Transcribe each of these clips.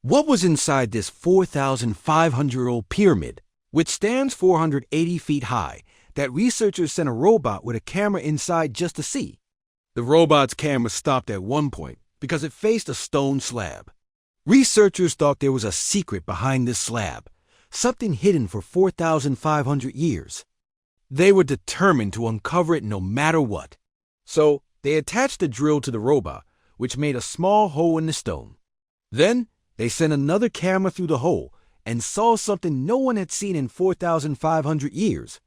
What was inside this 4,500-year-old pyramid, which stands 480 feet high, that researchers sent a robot with a camera inside just to see? The robot's camera stopped at one point because it faced a stone slab. Researchers thought there was a secret behind this slab, something hidden for 4,500 years. They were determined to uncover it no matter what. So they attached a drill to the robot, which made a small hole in the stone. Then they sent another camera through the hole and saw something no one had seen in 4,500 years.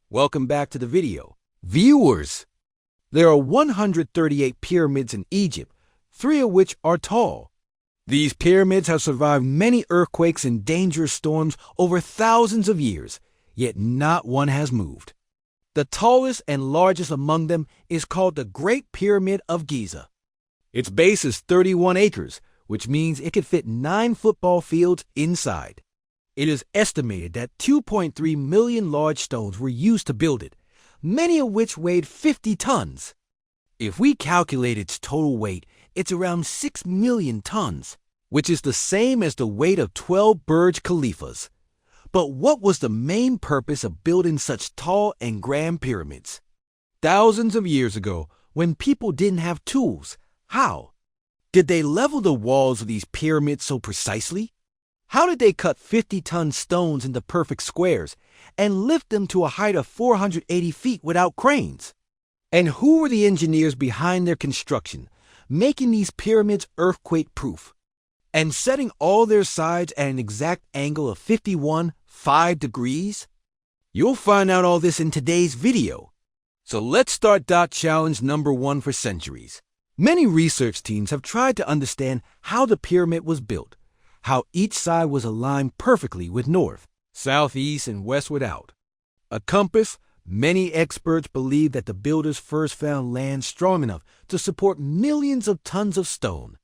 Welcome back to the video. Viewers, there are 138 pyramids in Egypt, 3 of which are tall. These pyramids have survived many earthquakes and dangerous storms over thousands of years, yet not one has moved. The tallest and largest among them is called the Great Pyramid of Giza. Its base is 31 acres, which means it could fit 9 football fields inside. It is estimated that 2.3 million large stones were used to build it, many of which weighed 50 tons. If we calculate its total weight, it's around 6 million tons, which is the same as the weight of 12 Burj Khalifas. But what was the main purpose of building such tall and grand pyramids? Thousands of years ago, when people didn't have tools, how did they level the walls of these pyramids so precisely? How did they cut 50-ton stones into perfect squares and lift them to a height of 480 feet without cranes? And who were the engineers behind their construction, making these pyramids earthquake-proof and setting all their sides at an exact angle of 51.5 degrees? You'll find out all this in today's video. So let's start dot challenge number 1 for centuries. Many research teams have tried to understand how the pyramid was built, how each side was aligned perfectly with north, south, east, and west without a compass. Many experts believe that the builders first found land strong enough to support millions of tons of stone.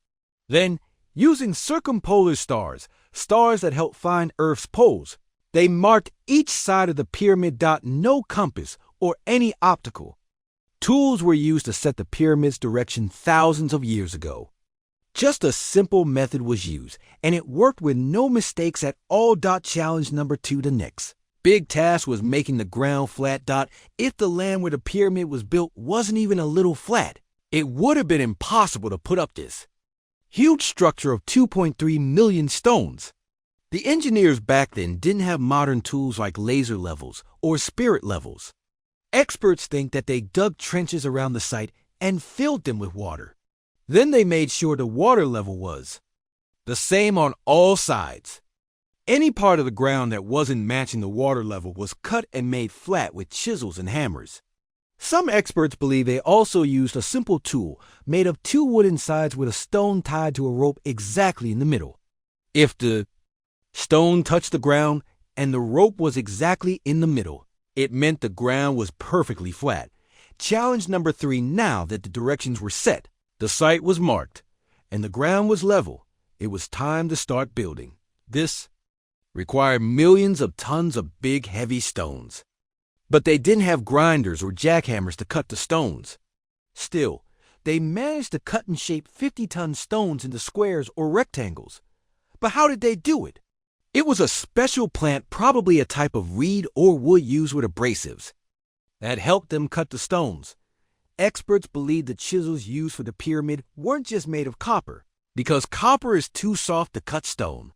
Then, using circumpolar stars, stars that help find Earth's poles, they marked each side of the pyramid. No compass or any optical tools were used to set the pyramid's direction thousands of years ago. Just a simple method was used, and it worked with no mistakes at all. Challenge number 2, the next big task was making the ground flat. If the land where the pyramid was built wasn't even a little flat, it would have been impossible to put up this huge structure of 2.3 million stones. The engineers back then didn't have modern tools like laser levels or spirit levels. Experts think that they dug trenches around the site and filled them with water. Then they made sure the water level was the same on all sides. Any part of the ground that wasn't matching the water level was cut and made flat with chisels and hammers. Some experts believe they also used a simple tool made of 2 wooden sides with a stone tied to a rope exactly in the middle. If the stone touched the ground and the rope was exactly in the middle, it meant the ground was perfectly flat. Challenge number 3. Now that the directions were set, the site was marked, and the ground was level, it was time to start building. This required millions of tons of big, heavy stones. But they didn't have grinders or jackhammers to cut the stones. Still, they managed to cut and shape 50-ton stones into squares or rectangles. But how did they do it? It was a special plant, probably a type of reed or wood used with abrasives, that helped them cut the stones. Experts believe the chisels used for the pyramid weren't just made of copper, because copper is too soft to cut stone.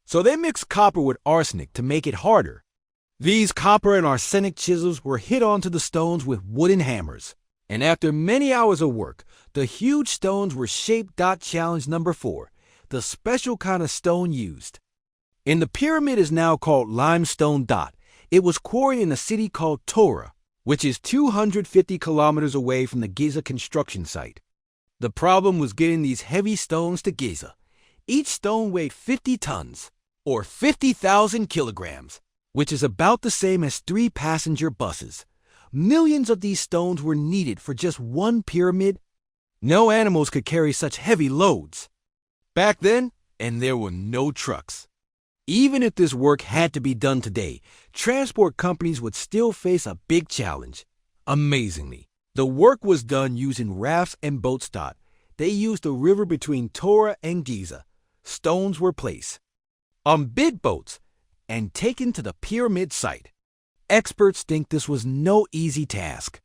So they mixed copper with arsenic to make it harder. These copper and arsenic chisels were hit onto the stones with wooden hammers. And after many hours of work, the huge stones were shaped. Challenge number 4, the special kind of stone used. And the pyramid is now called limestone. It was quarried in a city called Tora, which is 250 kilometers away from the Giza construction site. The problem was getting these heavy stones to Giza. Each stone weighed 50 tons, or 50,000 kilograms, which is about the same as 3 passenger buses. Millions of these stones were needed for just one pyramid. No animals could carry such heavy loads back then, and there were no trucks. Even if this work had to be done today, transport companies would still face a big challenge. Amazingly, the work was done using rafts and boats. They used the river between Tora and Giza, stones were placed on big boats and taken to the pyramid site. Experts think this was no easy task.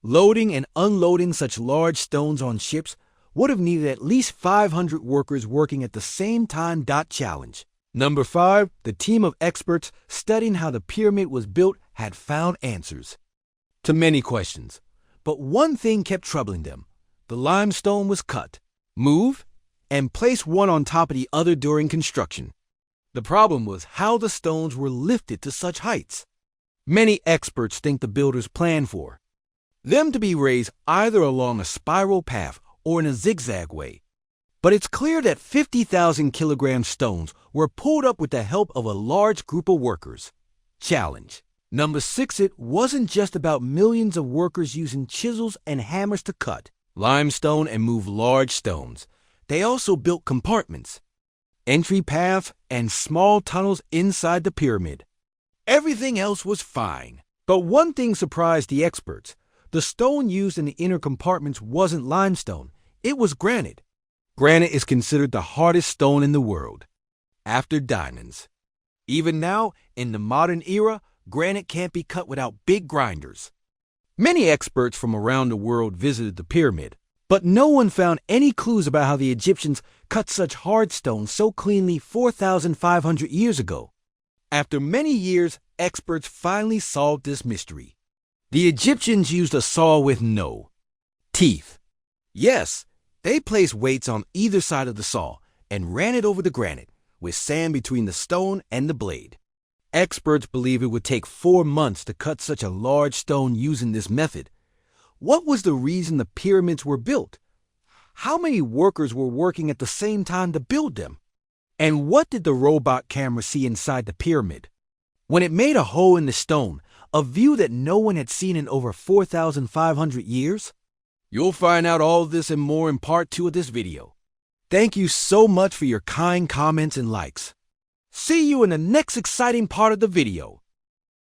Loading and unloading such large stones on ships would have needed at least 500 workers working at the same time. Challenge. Number 5, the team of experts studying how the pyramid was built had found answers to many questions. But one thing kept troubling them. The limestone was cut, moved, and placed one on top of the other during construction. The problem was how the stones were lifted to such heights. Many experts think the builders planned for them to be raised either along a spiral path or in a zigzag way. But it's clear that 50,000 kilogram stones were pulled up with the help of a large group of workers. Challenge. Number 6, it wasn't just about millions of workers using chisels and hammers to cut limestone and move large stones. They also built compartments, entry paths, and small tunnels inside the pyramid. Everything else was fine. But one thing surprised the experts. The stone used in the inner compartments wasn't limestone. It was granite. Granite is considered the hardest stone in the world, after diamonds. Even now, in the modern era, granite can't be cut without big grinders. Many experts from around the world visited the pyramid, but no one found any clues about how the Egyptians cut such hard stones so cleanly 4,500 years ago. After many years, experts finally solved this mystery. The Egyptians used a saw with no teeth. Yes, they placed weights on either side of the saw and ran it over the granite, with sand between the stone and the blade. Experts believe it would take 4 months to cut such a large stone using this method. What was the reason the pyramids were built? How many workers were working at the same time to build them? And what did the robot camera see inside the pyramid? When it made a hole in the stone, a view that no one had seen in over 4,500 years? You'll find out all this and more in part 2 of this video. Thank you so much for your kind comments and likes. See you in the next exciting part of the video.